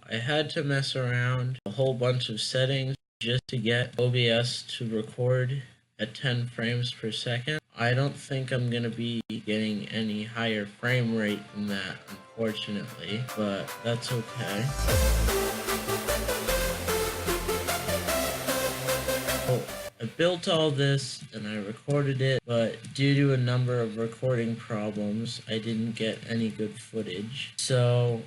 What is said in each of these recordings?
I had to mess around a whole bunch of settings just to get OBS to record at 10 frames per second. I don't think I'm going to be getting any higher frame rate than that, unfortunately, but that's okay. I built all this and I recorded it, but due to a number of recording problems, I didn't get any good footage. So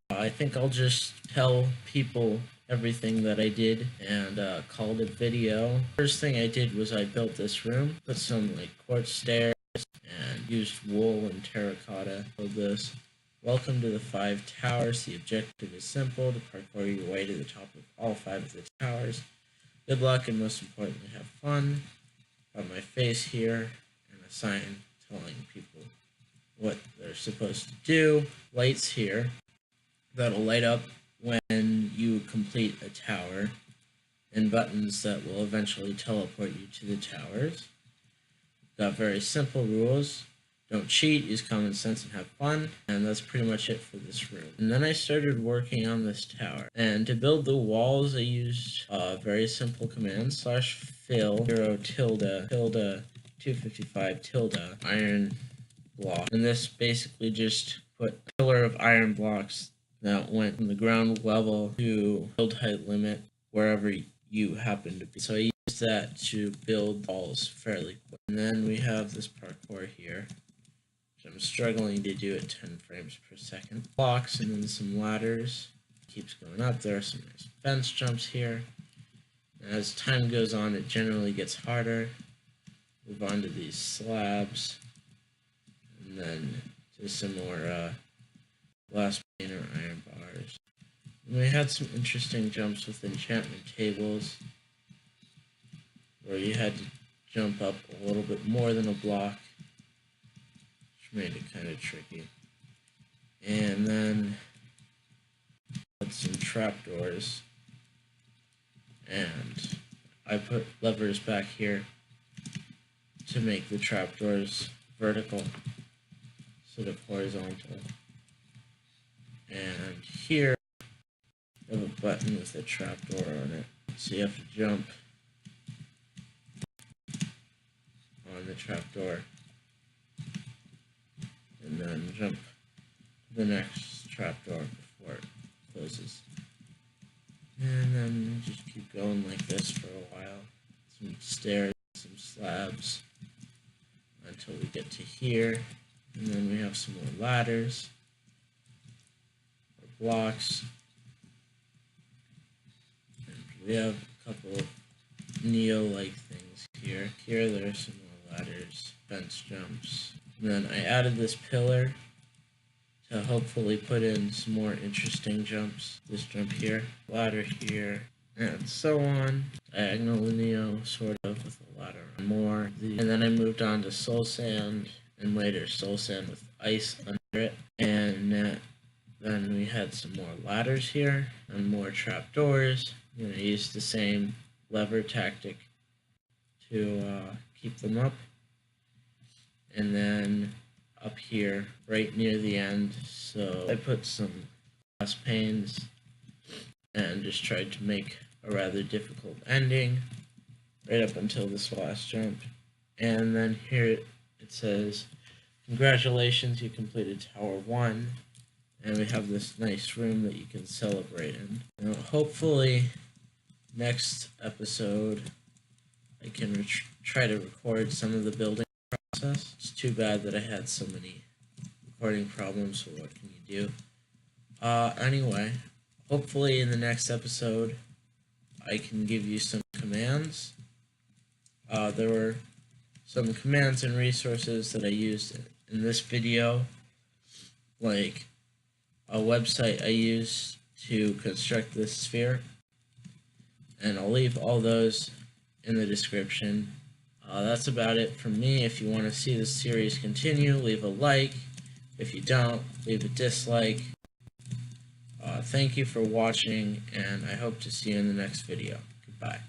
I think I'll just tell people everything that I did and call it a video. First thing I did was I built this room, put some quartz stairs and used wool and terracotta for this. Welcome to the 5 towers. The objective is simple: to parkour your way to the top of all 5 of the towers. Good luck, and most importantly, have fun. Got my face here and a sign telling people what they're supposed to do. Lights here that'll light up when you complete a tower, and buttons that will eventually teleport you to the towers. Got very simple rules. Don't cheat, use common sense, and have fun. And that's pretty much it for this room. And then I started working on this tower. And to build the walls, I used very simple command: /fill 0 tilde 255 tilde iron block. And this basically just put a pillar of iron blocks that went from the ground level to build height limit wherever you happen to be. So I used that to build walls fairly quick. And then we have this parkour here, which I'm struggling to do at 10 frames per second. Blocks and then some ladders. Keeps going up. There are some nice fence jumps here. And as time goes on, it generally gets harder. Move on to these slabs, and then to some more glass pane or iron bars. And we had some interesting jumps with enchantment tables, where you had to jump up a little bit more than a block, which made it kind of tricky. And then had some trapdoors, and I put levers back here to make the trapdoors vertical instead of horizontal. And here you have a button with a trapdoor on it, so you have to jump on the trapdoor and then jump to the next trapdoor before it closes. And then just keep going like this for a while. Some stairs, some slabs, until we get to here. And then we have some more ladders or blocks. And we have a couple of Neo-like things here. Here there are some more ladders, fence jumps. And then I added this pillar to hopefully put in some more interesting jumps. This jump here, ladder here, and so on. Diagonal Neo, sort of, with a ladder and more. And then I moved on to soul sand, and later soul sand with ice under it. And then we had some more ladders here, and more trapdoors. And I used the same lever tactic to keep them up. And then up here, right near the end, so I put some glass panes and just tried to make a rather difficult ending right up until this last jump. And then here it says, congratulations, you completed Tower 1, and we have this nice room that you can celebrate in. Now, hopefully next episode I can try to record some of the building process. It's too bad that I had so many recording problems, so what can you do? Anyway, hopefully in the next episode I can give you some commands. There were some commands and resources that I used in this video, like a website I used to construct this sphere, and I'll leave all those in the description. That's about it from me. If you want to see this series continue, leave a like. If you don't, leave a dislike. Thank you for watching, and I hope to see you in the next video. Goodbye.